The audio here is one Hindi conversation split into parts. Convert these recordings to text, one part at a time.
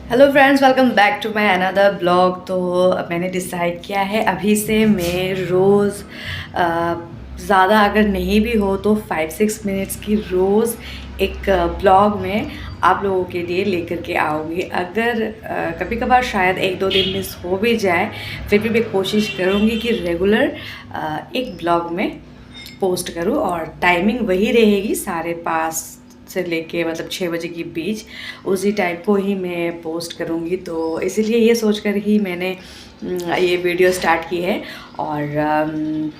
Hello friends, welcome back to my another blog. तो मैंने डिसाइड किया है अभी से मैं रोज़ ज़्यादा अगर नहीं भी हो तो 5-6 मिनट्स की रोज़ एक ब्लॉग में आप लोगों के लिए लेकर के आऊँगी। अगर कभी कभार शायद 1-2 दिन मिस हो भी जाए, फिर भी मैं कोशिश करूँगी कि रेगुलर एक ब्लॉग में पोस्ट करूँ और टाइमिंग वही रहेगी 5:30 से लेके मतलब 6 बजे के बीच, उसी टाइम को ही मैं पोस्ट करूँगी। तो इसीलिए ये सोचकर ही मैंने ये वीडियो स्टार्ट की है। और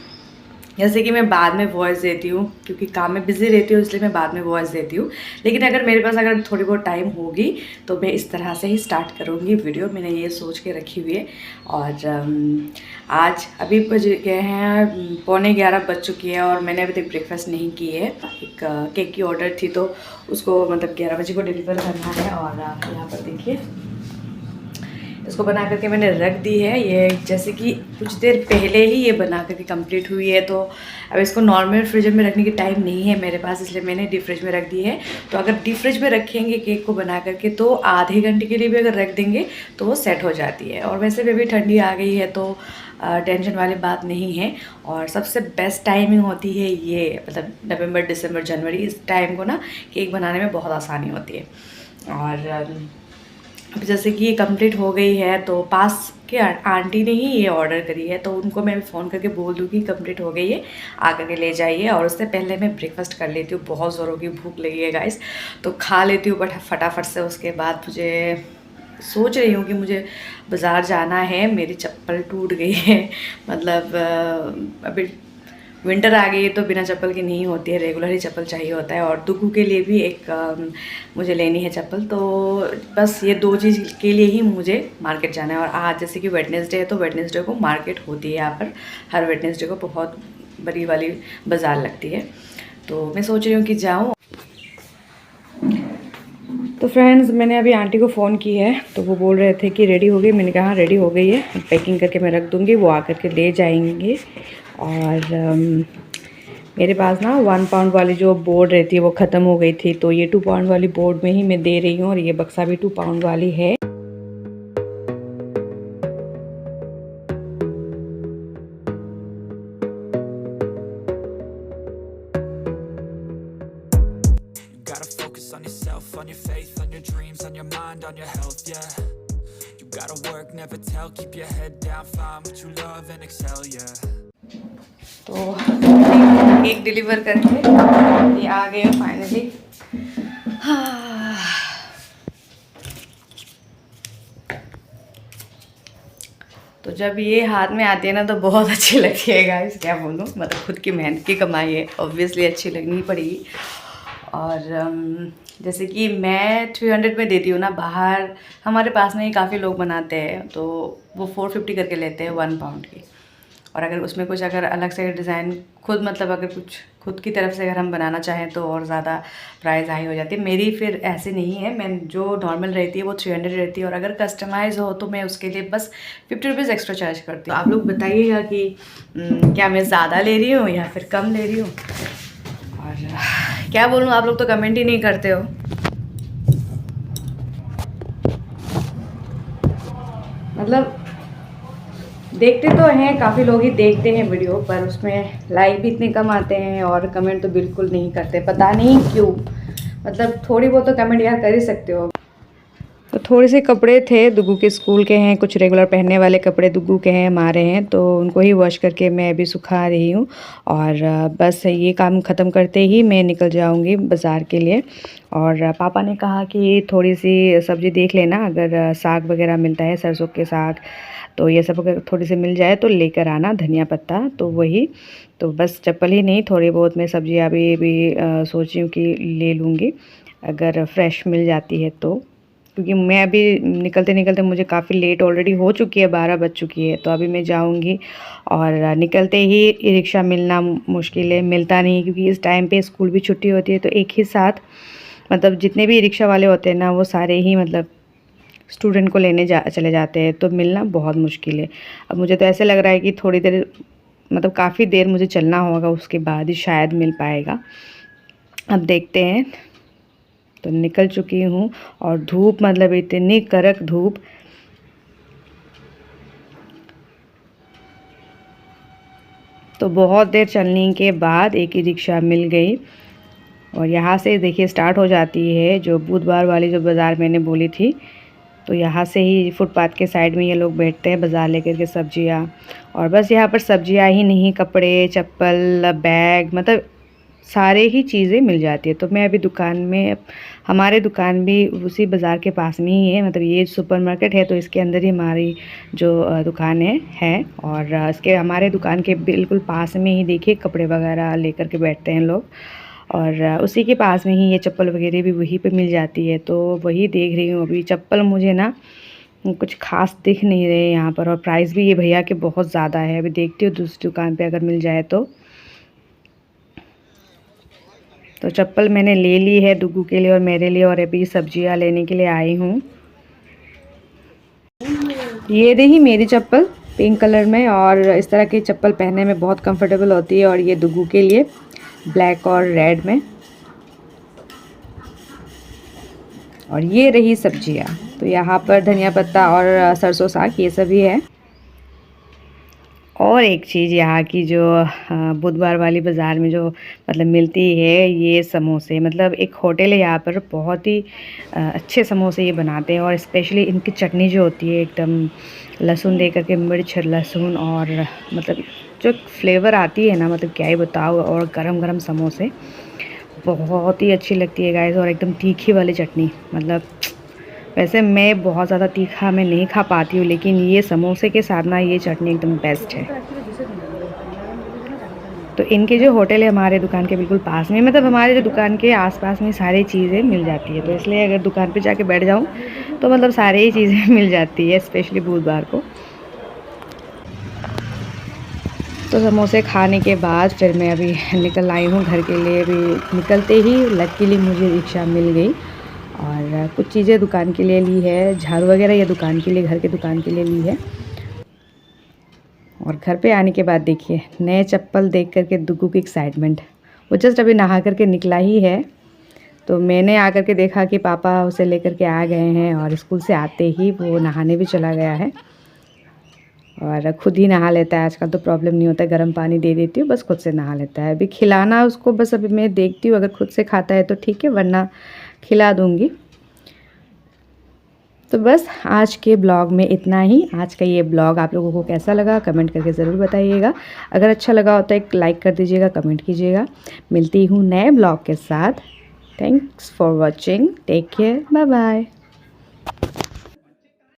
जैसे कि मैं बाद में वॉइस देती हूँ क्योंकि काम में बिज़ी रहती हूँ, इसलिए मैं बाद में वॉइस देती हूँ। लेकिन अगर मेरे पास अगर थोड़ी बहुत टाइम होगी तो मैं इस तरह से ही स्टार्ट करूँगी वीडियो। मैंने ये सोच के रखी हुई है। और आज अभी बज गए हैं 11:15 बज चुकी है और मैंने अभी तक ब्रेकफास्ट नहीं की है। एक केक की ऑर्डर थी तो उसको मतलब 11 बजे को डिलीवर करना है। और यहाँ पर देखिए, इसको बना करके मैंने रख दी है। ये जैसे कि कुछ देर पहले ही ये बना करके कंप्लीट हुई है, तो अब इसको नॉर्मल फ्रिज में रखने की टाइम नहीं है मेरे पास, इसलिए मैंने डीप फ्रिज में रख दी है। तो अगर डीप फ्रिज में रखेंगे केक को बना करके तो आधे घंटे के लिए भी अगर रख देंगे तो वो सेट हो जाती है। और वैसे भी ठंडी आ गई है तो टेंशन वाली बात नहीं है। और सबसे बेस्ट टाइमिंग होती है ये, मतलब नवंबर, दिसंबर, जनवरी, इस टाइम को ना केक बनाने में बहुत आसानी होती है। और अब जैसे कि ये कंप्लीट हो गई है तो पास के आंटी ने ही ये ऑर्डर करी है, तो उनको मैं फ़ोन करके बोल दूँ कि कंप्लीट हो गई है, आकर के ले जाइए। और उससे पहले मैं ब्रेकफास्ट कर लेती हूँ, बहुत ज़ोरों की भूख लगी है गाइस, तो खा लेती हूँ बट फटाफट से। उसके बाद मुझे सोच रही हूँ कि मुझे बाज़ार जाना है, मेरी चप्पल टूट गई है। मतलब अभी विंटर आ गई है तो बिना चप्पल की नहीं होती है, रेगुलर ही चप्पल चाहिए होता है। और दुगू के लिए भी एक मुझे लेनी है चप्पल। तो बस ये दो चीज़ के लिए ही मुझे मार्केट जाना है। और आज जैसे कि वेडनेसडे है तो वेडनेसडे को मार्केट होती है यहाँ पर, हर वेडनेसडे को बहुत बड़ी वाली बाज़ार लगती है। तो मैं सोच रही हूँ कि जाऊँ। तो फ्रेंड्स, मैंने अभी आंटी को फ़ोन की है तो वो बोल रहे थे कि रेडी हो गई। मैंने कहा रेडी हो गई है, पैकिंग करके मैं रख दूँगी, वो आकर के ले जाएंगे। और मेरे पास ना 1 पाउंड वाली जो बोर्ड रहती है वो ख़त्म हो गई थी, तो ये 2 पाउंड वाली बोर्ड में ही मैं दे रही हूँ। और ये बक्सा भी 2 पाउंड वाली है। Gotta focus on yourself, on your faith, on your dreams, on your mind, on your health, yeah. You gotta work, never tell, keep your head down, find what you love and excel, yeah. तो केक डिलीवर करके ये आ गए फाइनली। तो जब ये हाथ में आती है ना तो बहुत अच्छी लगती है गाइस, क्या बोलूँ, मतलब खुद की मेहनत की कमाई है, ऑब्वियसली अच्छी लगनी पड़ेगी। और जैसे कि मैं 300 में देती हूँ ना, बाहर हमारे पास में ही काफ़ी लोग बनाते हैं तो वो 450 करके लेते हैं 1 पाउंड की। और अगर उसमें कुछ अगर अलग से डिज़ाइन खुद, मतलब अगर कुछ खुद की तरफ से अगर हम बनाना चाहें तो और ज़्यादा प्राइस हाई हो जाती है। मेरी फिर ऐसे नहीं है, मैं जो नॉर्मल रहती है वो 300 रहती है। और अगर कस्टमाइज़ हो तो मैं उसके लिए बस 50 रुपीज़ एक्स्ट्रा चार्ज करती हूँ। आप लोग बताइएगा कि क्या मैं ज़्यादा ले रही हूँ या फिर कम ले रही हूँ। और क्या बोलूँ, आप लोग तो कमेंट ही नहीं करते हो। मतलब देखते तो हैं, काफ़ी लोग ही देखते हैं वीडियो, पर उसमें लाइक भी इतने कम आते हैं और कमेंट तो बिल्कुल नहीं करते, पता नहीं क्यों। मतलब थोड़ी बहुत तो कमेंट यार कर ही सकते हो। तो थोड़े से कपड़े थे, दुगू के स्कूल के हैं, कुछ रेगुलर पहनने वाले कपड़े दुगू के हैं, हमारे हैं, तो उनको ही वॉश करके मैं अभी सुखा रही हूँ। और बस ये काम ख़त्म करते ही मैं निकल जाऊँगी बाज़ार के लिए। और पापा ने कहा कि थोड़ी सी सब्ज़ी देख लेना, अगर साग वगैरह मिलता है, सरसों के साग, तो ये सब अगर थोड़ी सी मिल जाए तो लेकर आना, धनिया पत्ता, तो वही। तो बस चप्पल ही नहीं, थोड़ी बहुत मैं सब्ज़ियाँ भी सोच रही हूँ कि ले लूँगी अगर फ्रेश मिल जाती है तो। क्योंकि मैं अभी निकलते निकलते मुझे काफ़ी लेट ऑलरेडी हो चुकी है, 12 बज चुकी है, तो अभी मैं जाऊंगी। और निकलते ही ई रिक्शा मिलना मुश्किल है, मिलता नहीं, क्योंकि इस टाइम पे स्कूल भी छुट्टी होती है। तो एक ही साथ मतलब जितने भी ई रिक्शा वाले होते हैं ना, वो सारे ही मतलब स्टूडेंट को लेने चले जाते हैं, तो मिलना बहुत मुश्किल है। अब मुझे तो ऐसे लग रहा है कि थोड़ी देर, मतलब काफ़ी देर मुझे चलना होगा, उसके बाद ही शायद मिल पाएगा। अब देखते हैं। तो निकल चुकी हूँ। और धूप मतलब इतनी कड़क धूप, तो बहुत देर चलने के बाद एक ही रिक्शा मिल गई। और यहाँ से देखिए स्टार्ट हो जाती है जो बुधवार वाली जो बाज़ार मैंने बोली थी। तो यहाँ से ही फुटपाथ के साइड में ये लोग बैठते हैं बाज़ार लेकर के सब्जियाँ। और बस यहाँ पर सब्जियाँ ही नहीं, कपड़े, चप्पल, बैग, मतलब सारे ही चीज़ें मिल जाती है। तो मैं अभी दुकान में, हमारे दुकान भी उसी बाज़ार के पास में ही है, मतलब ये सुपरमार्केट है तो इसके अंदर ही हमारी जो दुकान है। और इसके हमारे दुकान के बिल्कुल पास में ही देखिए कपड़े वगैरह लेकर के बैठते हैं लोग। और उसी के पास में ही ये चप्पल वगैरह भी वहीं पे मिल जाती है। तो वही देख रही हूँ अभी। चप्पल मुझे ना कुछ खास दिख नहीं रहे यहाँ पर, और प्राइस भी ये भैया के बहुत ज़्यादा है। अभी देखती हूँ दूसरी दुकान पे अगर मिल जाए तो चप्पल मैंने ले ली है दुग्गू के लिए और मेरे लिए, और अभी सब्जियाँ लेने के लिए आई हूँ। ये रही मेरी चप्पल पिंक कलर में, और इस तरह की चप्पल पहनने में बहुत कंफर्टेबल होती है। और ये दुग्गू के लिए ब्लैक और रेड में। और ये रही सब्जियाँ, तो यहाँ पर धनिया पत्ता और सरसों साग ये सभी है। और एक चीज़ यहाँ की जो बुधवार वाली बाज़ार में जो मतलब मिलती है, ये समोसे, मतलब एक होटल है यहाँ पर, बहुत ही अच्छे समोसे ये बनाते हैं। और स्पेशली इनकी चटनी जो होती है एकदम लहसुन दे करके, मिर्च, लहसुन, और मतलब जो फ्लेवर आती है ना, मतलब क्या ही बताओ। और गरम गरम समोसे बहुत ही अच्छी लगती है गाइस। और एकदम तीखी वाली चटनी, मतलब वैसे मैं बहुत ज़्यादा तीखा मैं नहीं खा पाती हूँ, लेकिन ये समोसे के साथ ना ये चटनी एकदम बेस्ट है। तो इनके जो होटल है हमारे दुकान के बिल्कुल पास में, मतलब हमारे जो दुकान के आसपास में सारी चीज़ें मिल जाती है। तो इसलिए अगर दुकान पे जाके बैठ जाऊँ तो मतलब सारी ही चीज़ें मिल जाती है, स्पेशली बुधवार को। तो समोसे खाने के बाद फिर मैं अभी निकल आई हूँ घर के लिए। अभी निकलते ही लकीली मुझे रिक्शा मिल गई, और कुछ चीज़ें दुकान के लिए ली है, झाड़ू वगैरह ये दुकान के लिए, घर के दुकान के लिए ली है। और घर पे आने के बाद देखिए नए चप्पल देख करके दुग्गू की एक्साइटमेंट। वो जस्ट अभी नहा करके निकला ही है, तो मैंने आकर के देखा कि पापा उसे लेकर के आ गए हैं। और स्कूल से आते ही वो नहाने भी चला गया है, और खुद ही नहा लेता है आजकल। तो प्रॉब्लम नहीं होता है, गर्म पानी दे देती हूँ बस खुद से नहा लेता है। अभी खिलाना उसको बस अभी मैं देखती हूँ, अगर खुद से खाता है तो ठीक है, वरना खिला दूँगी। तो बस आज के ब्लॉग में इतना ही। आज का ये ब्लॉग आप लोगों को कैसा लगा कमेंट करके ज़रूर बताइएगा। अगर अच्छा लगा हो तो एक लाइक कर दीजिएगा, कमेंट कीजिएगा। मिलती हूँ नए ब्लॉग के साथ। Thanks for watching, take care, bye bye.